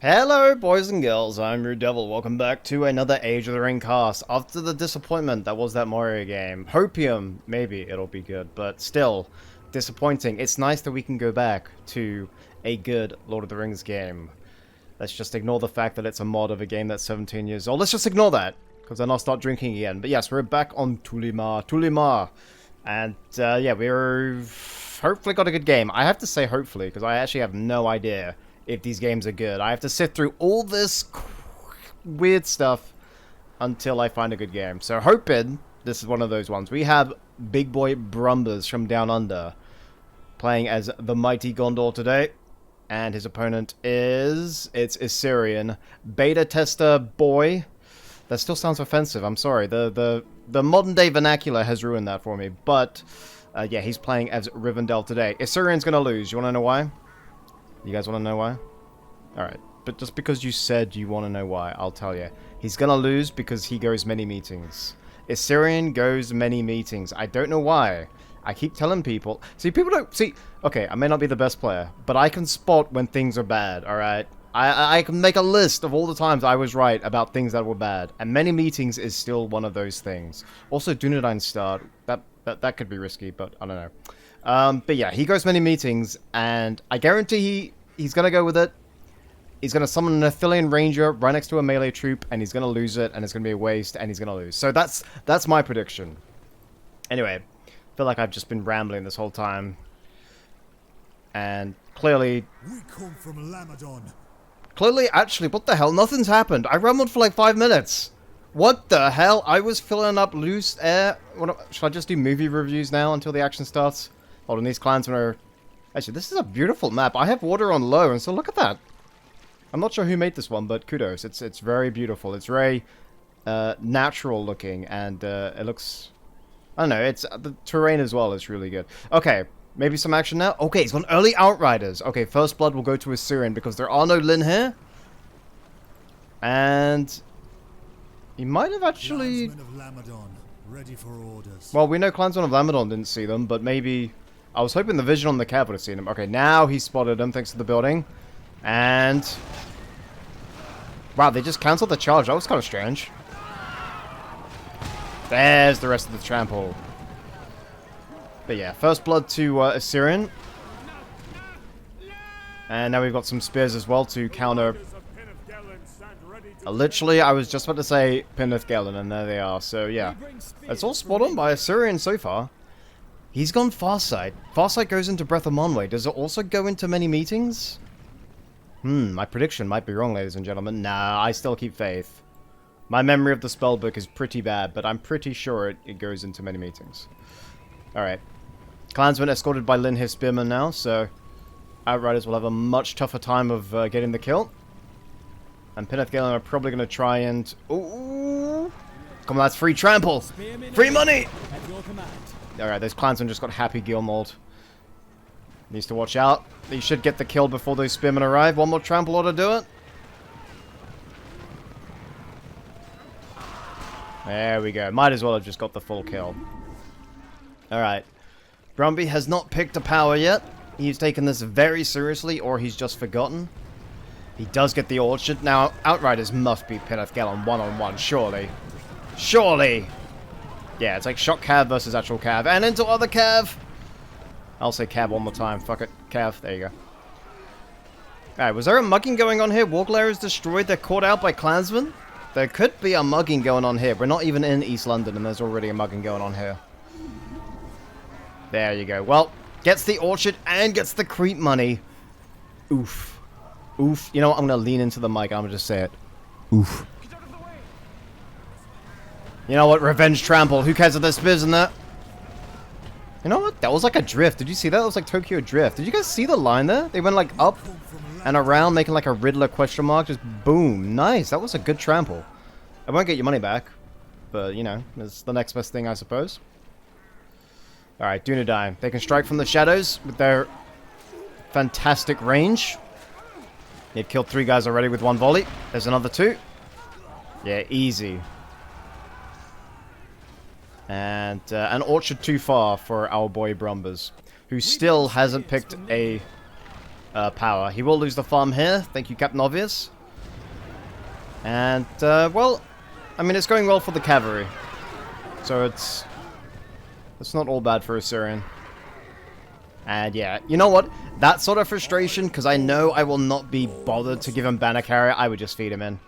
Hello, boys and girls, I'm RuudDevil. Welcome back to another Age of the Ring cast. After the disappointment that was that Mario game, Hopium, maybe it'll be good, but still, disappointing. It's nice that we can go back to a good Lord of the Rings game. Let's just ignore the fact that it's a mod of a game that's 17 years old. Let's just ignore that, because then I'll start drinking again. But yes, we're back on Tulima. And yeah, we're hopefully got a good game. I have to say hopefully, because I actually have no idea if these games are good. I have to sit through all this weird stuff until I find a good game. So hoping this is one of those ones. We have Big Boy Brumbers from Down Under playing as the mighty Gondor today. And his opponent is... it's Assyrian. Beta Tester Boy. That still sounds offensive, I'm sorry. The modern day vernacular has ruined that for me. But yeah, he's playing as Rivendell today. Assyrian's gonna lose. You wanna know why? You guys want to know why? Alright, but just because you said you want to know why, I'll tell you. He's gonna lose because he goes many meetings. Assyrian goes many meetings. I don't know why. I keep telling people... See, people don't... See, okay, I may not be the best player, but I can spot when things are bad, alright? I can make a list of all the times I was right about things that were bad. And many meetings is still one of those things. Also, Dunedain start. That could be risky, but I don't know. But yeah, he goes many meetings, and I guarantee he's gonna go with it. He's gonna summon an Athelian Ranger right next to a melee troop, and he's gonna lose it, and it's gonna be a waste, and he's gonna lose. So that's my prediction. Anyway, I feel like I've just been rambling this whole time, and clearly, we come from Lamadon. Clearly, actually, what the hell? Nothing's happened. I rambled for like 5 minutes. What the hell? I was filling up loose air. Should I just do movie reviews now until the action starts? Hold on, these clansmen are... Actually, this is a beautiful map. I have water on low, and so look at that. I'm not sure who made this one, but kudos. It's very beautiful. It's very natural looking, and it looks... I don't know, it's the terrain as well is really good. Okay, maybe some action now? Okay, he's got early Outriders. Okay, first blood will go to Assyrian, because there are no Lin here. And... he might have actually... Clansmen of Lamadon, ready for orders. Well, we know Clansmen of Lamadon didn't see them, but maybe... I was hoping the vision on the cab would have seen him. Okay, now he spotted them thanks to the building. And... wow, they just cancelled the charge. That was kind of strange. There's the rest of the trample. But yeah, first blood to Assyrian. And now we've got some spears as well to counter... literally, I was just about to say Pinneth Galen, and there they are. So yeah, it's all spot on by Assyrian so far. He's gone Farsight. Farsight goes into Breath of Monway. Does it also go into many meetings? My prediction might be wrong, ladies and gentlemen. Nah, I still keep faith. My memory of the spellbook is pretty bad, but I'm pretty sure it goes into many meetings. Alright. Clansmen escorted by Linhir Spearman now, so Outriders will have a much tougher time of getting the kill. And Pinneth Galen are probably going to try and... ooh! Come on, that's free trample! Free money! Alright, those clansmen just got happy Gilmold. Needs to watch out. He should get the kill before those spearmen arrive. One more trample ought to do it. There we go. Might as well have just got the full kill. Alright. Brumby has not picked a power yet. He's taken this very seriously, or he's just forgotten. He does get the orchard. Now, Outriders must beat Pinneth Galen one-on-one, surely. Surely! Yeah, it's like shot Cav versus actual Cav. And into other Cav! I'll say Cav one more time. Fuck it. Cav. There you go. Alright, was there a mugging going on here? Warglare is destroyed. They're caught out by clansmen? There could be a mugging going on here. We're not even in East London, and there's already a mugging going on here. There you go. Well, gets the orchard and gets the creep money. Oof. Oof. You know what? I'm going to lean into the mic. I'm going to just say it. Oof. You know what? Revenge trample. Who cares if there's spears in that? You know what? That was like a drift. Did you see that? That was like Tokyo Drift. Did you guys see the line there? They went like up and around, making like a Riddler question mark. Just boom. Nice. That was a good trample. I won't get your money back. But, you know, it's the next best thing, I suppose. Alright, Dunedain. They can strike from the shadows with their fantastic range. They've killed 3 guys already with 1 volley. There's another 2. Yeah, easy. And an orchard too far for our boy Brumbers, who still hasn't picked a power. He will lose the farm here. Thank you, Captain Obvious. And, well, I mean, it's going well for the cavalry. So it's not all bad for Assyrian. And yeah, you know what? That sort of frustration, because I know I will not be bothered to give him banner carry, I would just feed him in.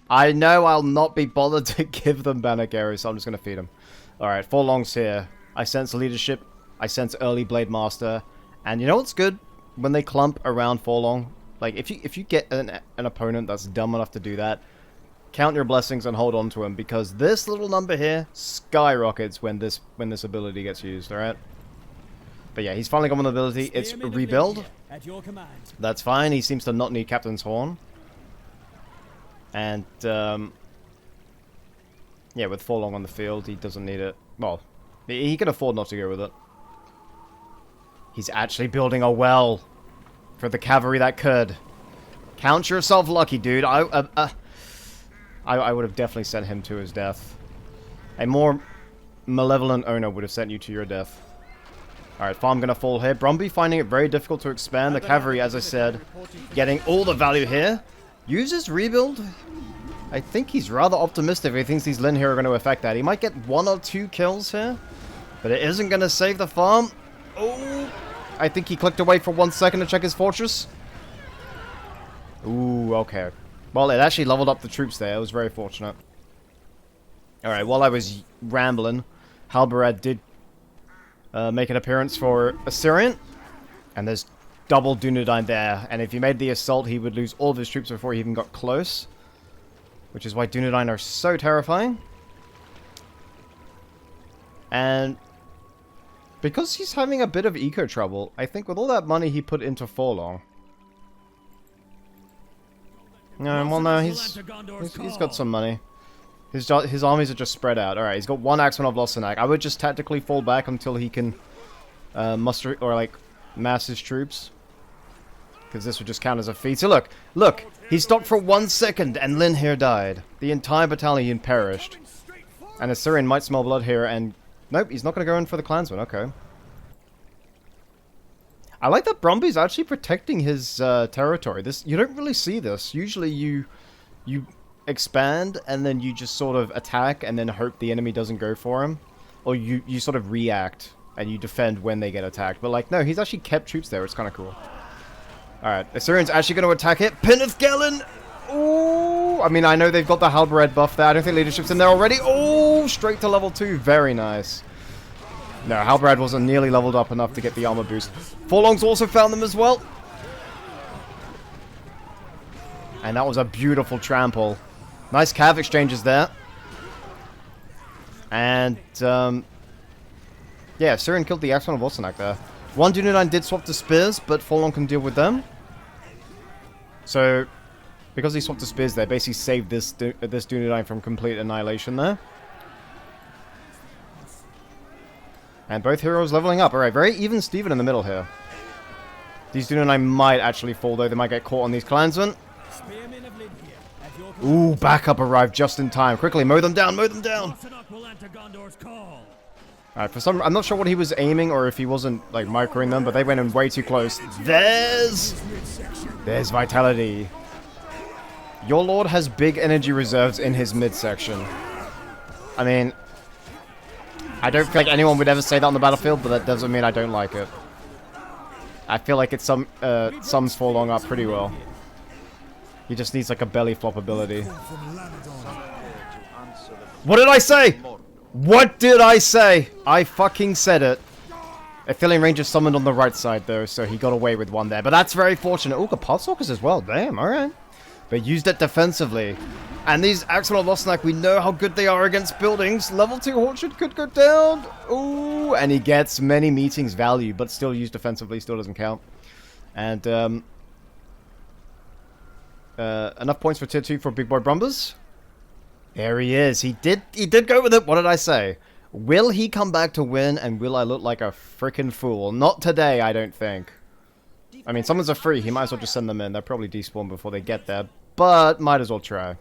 I know I'll not be bothered to give them banner carry, so I'm just going to feed him. Alright, 4 longs here. I sense leadership. I sense early Blade Master. And you know what's good? When they clump around 4 long, like if you get an opponent that's dumb enough to do that, count your blessings and hold on to him, because this little number here skyrockets when this ability gets used, alright? But yeah, he's finally got one ability. It's rebuild. That's fine. He seems to not need Captain's Horn. And, yeah, with 4 long on the field, he doesn't need it. Well, he can afford not to go with it. He's actually building a well for the cavalry that could. Count yourself lucky, dude. I would have definitely sent him to his death. A more malevolent owner would have sent you to your death. Alright, farm gonna fall here. Brumby finding it very difficult to expand. The cavalry, as I said, getting all the value here. Uses rebuild. I think he's rather optimistic if he thinks these Lin here are going to affect that. He might get 1 or 2 kills here, but it isn't going to save the farm. Oh, I think he clicked away for 1 second to check his fortress. Ooh, okay. Well, it actually leveled up the troops there. It was very fortunate. Alright, while I was rambling, Halbarad did make an appearance for Assyrian. And there's double Dunedain there. And if he made the assault, he would lose all of his troops before he even got close. Which is why Dunedain are so terrifying. And because he's having a bit of eco trouble, I think with all that money he put into 4 long. No, well, no, he's got some money. His armies are just spread out. Alright, he's got 1 Axeman of Losanak. I would just tactically fall back until he can muster, or like, mass his troops. Because this would just count as a feat. So look, he stopped for 1 second and Lin here died. The entire battalion perished. And Assyrian might smell blood here and... Nope, he's not going to go in for the clansman, okay. I like that Brumby's actually protecting his territory. You don't really see this. Usually you expand and then you just sort of attack and then hope the enemy doesn't go for him. Or you sort of react and you defend when they get attacked. But like, no, he's actually kept troops there. It's kind of cool. Alright, Assyrian's actually going to attack it. Pinneth Galen! Ooh! I mean, I know they've got the Halbarad buff there. I don't think leadership's in there already. Oh, straight to level 2. Very nice. No, Halbarad wasn't nearly leveled up enough to get the armor boost. 4 longs also found them as well. And that was a beautiful trample. Nice cav exchanges there. And, yeah, Assyrian killed the Axeman of Losanak there. 1 Dunedain did swap to spears, but 4 long can deal with them. So, because he swapped to spears there, basically saved this Dunedain from complete annihilation there. And both heroes leveling up. Alright, very even Steven in the middle here. These Dunedain might actually fall, though. They might get caught on these clansmen. Ooh, backup arrived just in time. Quickly, mow them down, mow them down! Alright, I'm not sure what he was aiming or if he wasn't, like, microing them, but they went in way too close. There's Vitality. Your Lord has big energy reserves in his midsection. I mean, I don't feel like anyone would ever say that on the battlefield, but that doesn't mean I don't like it. I feel like it sums 4 long up pretty well. He just needs, like, a belly flop ability. What did I say? What did I say? I fucking said it. Aphelion Ranger summoned on the right side, though, so he got away with 1 there. But that's very fortunate. Ooh, got Pathstalkers as well. Damn, alright. But used it defensively. And these Axeman of Losanak, we know how good they are against buildings. Level 2 Orchard could go down. Ooh, and he gets many meetings value, but still used defensively, still doesn't count. And, enough points for tier 2 for Big Boy Brumbers. There he is. He did go with it. What did I say? Will he come back to win, and will I look like a freaking fool? Not today, I don't think. I mean, summons are free. He might as well just send them in. They'll probably despawn before they get there, but might as well try.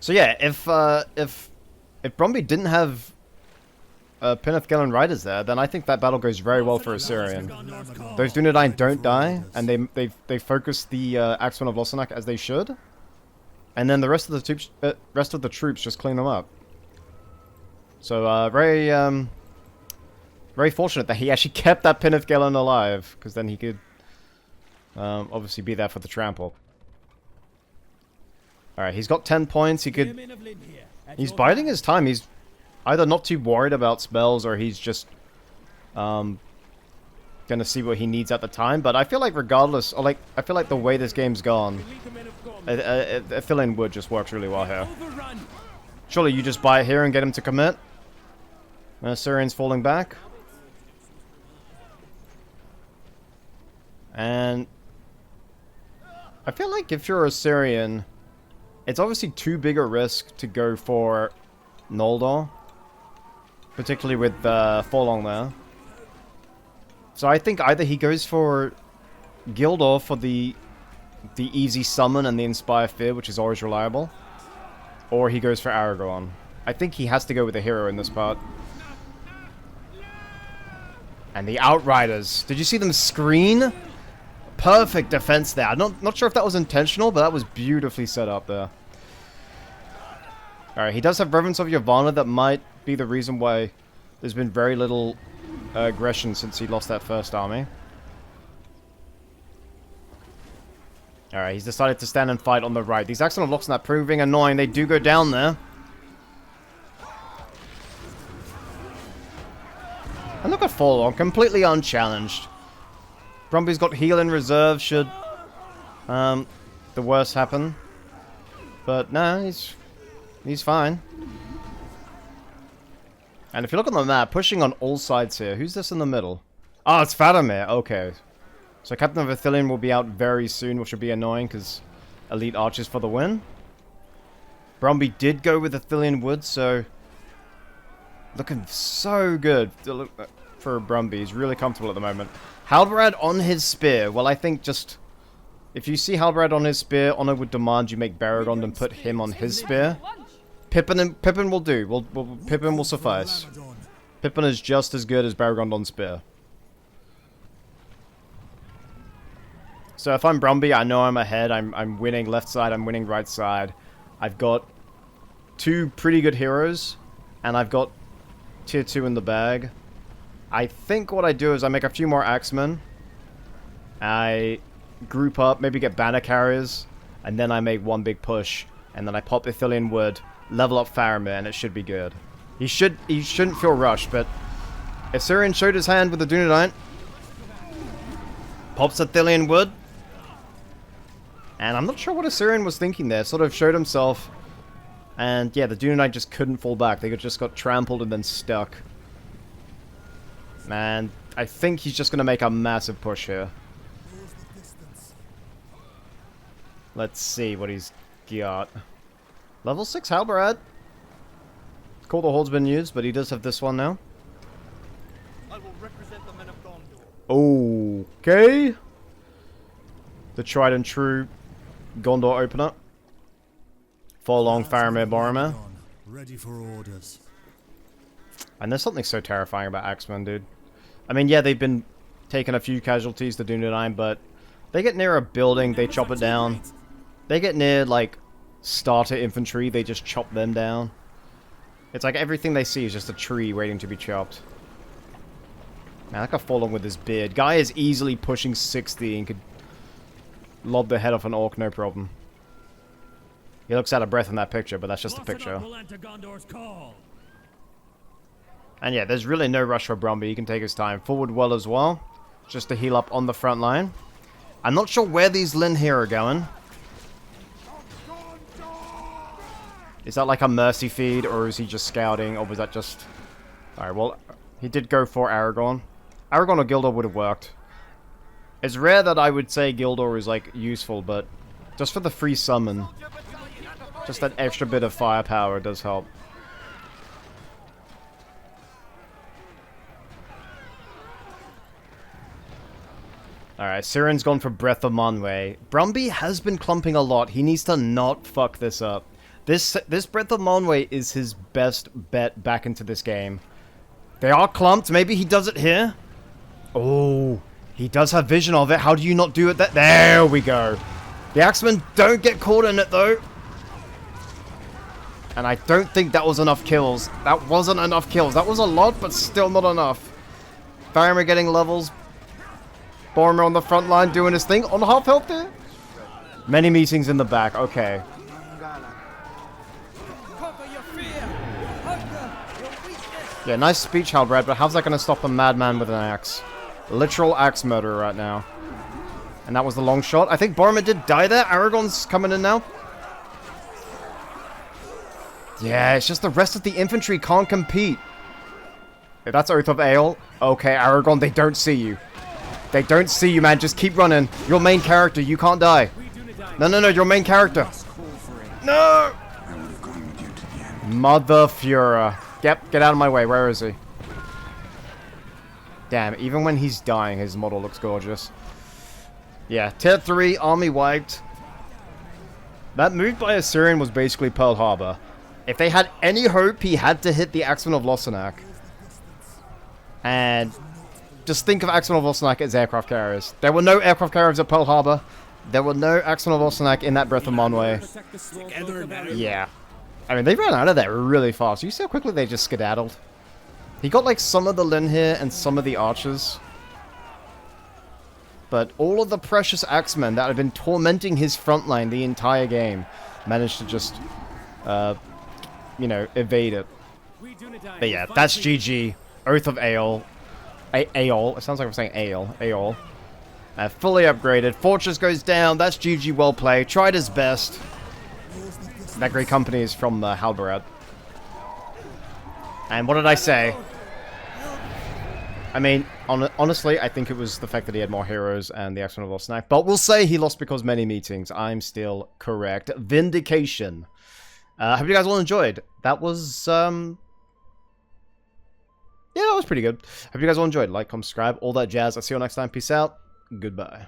So yeah, if Brumby didn't have Penethgelen riders there, then I think that battle goes very well for Assyrian. Those Dunedain don't die, and they focus the Axemen of Lossarnoch as they should, and then the rest of the troops just clean them up. So very fortunate that he actually kept that Penethgelen alive, because then he could obviously be there for the trample. All right, he's got 10 points. He's biding his time. He's either not too worried about spells, or he's just gonna see what he needs at the time. But I feel like regardless, or like I feel like the way this game's gone, a fill-in wood just works really well here. Surely you just buy it here and get him to commit. Assyrian's falling back, and I feel like if you're Assyrian, it's obviously too big a risk to go for Noldor, particularly with Forlong there. So I think either he goes for Gildor for the easy summon and the Inspire Fear, which is always reliable, or he goes for Aragorn. I think he has to go with a hero in this part. And the Outriders. Did you see them screen? Perfect defense there. I'm not sure if that was intentional, but that was beautifully set up there. Alright, he does have Reverence of Yavanna. That might be the reason why there's been very little aggression since he lost that first army. Alright, he's decided to stand and fight on the right. These Axemen of Lossarnoch proving annoying. They do go down there. And look at Forlong, completely unchallenged. Brumby's got heal in reserve should the worst happen. But no, he's fine. And if you look on the map, pushing on all sides here. Who's this in the middle? Oh, it's Faramir. Okay. So Captain of Ithilien will be out very soon, which will be annoying because elite archers for the win. Brumby did go with Ithilien Wood, so looking so good for Brumby. He's really comfortable at the moment. Halbarad on his spear. Well, I think just if you see Halbarad on his spear, Honor would demand you make Baragond and put him on his spear. Pippin will do. Pippin will suffice. Pippin is just as good as Baragond on spear. So if I'm Brumby, I know I'm ahead. I'm winning left side. I'm winning right side. I've got 2 pretty good heroes, and I've got tier 2 in the bag. I think what I do is I make a few more Axemen. I group up, maybe get banner carriers, and then I make one big push, and then I pop Ithilien Wood, level up Faramir, and it should be good. He shouldn't feel rushed, but Assyrian showed his hand with the Dunedain. Pops Ithilien Wood. And I'm not sure what Assyrian was thinking there. Sort of showed himself. And yeah, the Dunedain just couldn't fall back. They just got trampled and then stuck. And I think he's just going to make a massive push here. Let's see what he's got. Level 6 Halbarad. Cool, the hold's been used, but he does have this one now. I will represent the men of Gondor. Okay. The tried and true Gondor opener. Forlong, Faramir, Boromir. Ready for orders. And there's something so terrifying about Axemen, dude. I mean, yeah, they've been taking a few casualties to Dunedain, but they get near a building, they chop it down. They get near, like, starter infantry, they just chop them down. It's like everything they see is just a tree waiting to be chopped. Man, that guy Forlong with his beard. Guy is easily pushing 60 and could lob the head off an orc, no problem. He looks out of breath in that picture, but that's just a picture. And yeah, there's really no rush for Brumby. He can take his time. Forward well as well. Just to heal up on the front line. I'm not sure where these Lin here are going. Is that like a mercy feed, or is he just scouting, or was that just... Alright, well, he did go for Aragorn. Aragorn or Gildor would have worked. It's rare that I would say Gildor is, like, useful, but just for the free summon, just that extra bit of firepower does help. Alright, Siren's gone for Breath of Manwë. Brumby has been clumping a lot. He needs to not fuck this up. This Breath of Manwë is his best bet back into this game. They are clumped. Maybe he does it here. Oh, he does have vision of it. How do you not do it? There we go. The Axemen don't get caught in it, though. And I don't think that was enough kills. That wasn't enough kills. That was a lot, but still not enough. Faramir getting levels. Boromir on the front line doing his thing. On half health there. Many meetings in the back. Okay. Yeah, nice speech, Halbrad, but how's that going to stop a madman with an axe? Literal axe murderer right now. And that was the long shot. I think Boromir did die there. Aragorn's coming in now. Yeah, it's just the rest of the infantry can't compete. Yeah, that's Oath of Ale. Okay, Aragorn, they don't see you. They don't see you, man. Just keep running. Your main character, you can't die. No, no, no, your main character. No! Mother Fura. Yep, get out of my way. Where is he? Damn, even when he's dying, his model looks gorgeous. Yeah, tier 3, army wiped. That move by Assyrian was basically Pearl Harbor. If they had any hope, he had to hit the Axemen of Lossarnak. And just think of Axemen of Lossarnak as aircraft carriers. There were no aircraft carriers at Pearl Harbor. There were no Axemen of Lossarnak in that Breath of Manwë. Yeah. I mean, they ran out of there really fast. You see how quickly they just skedaddled? He got like some of the Lin here and some of the archers. But all of the precious Axemen that had been tormenting his front line the entire game managed to just, you know, evade it. But yeah, that's GG. Oath of Ale. Aeol. It sounds like I'm saying Ale. Aeol. Fully upgraded. Fortress goes down. That's GG, well played. Tried his best. That great company is from Halbarad. And what did I say? I mean, honestly, I think it was the fact that he had more heroes and the Axemen of Lossarnak. But we'll say he lost because many meetings. I'm still correct. Vindication. Hope you guys all enjoyed. That was, yeah, that was pretty good. Hope you guys all enjoyed. Like, comment, subscribe, all that jazz. I'll see you all next time. Peace out. Goodbye.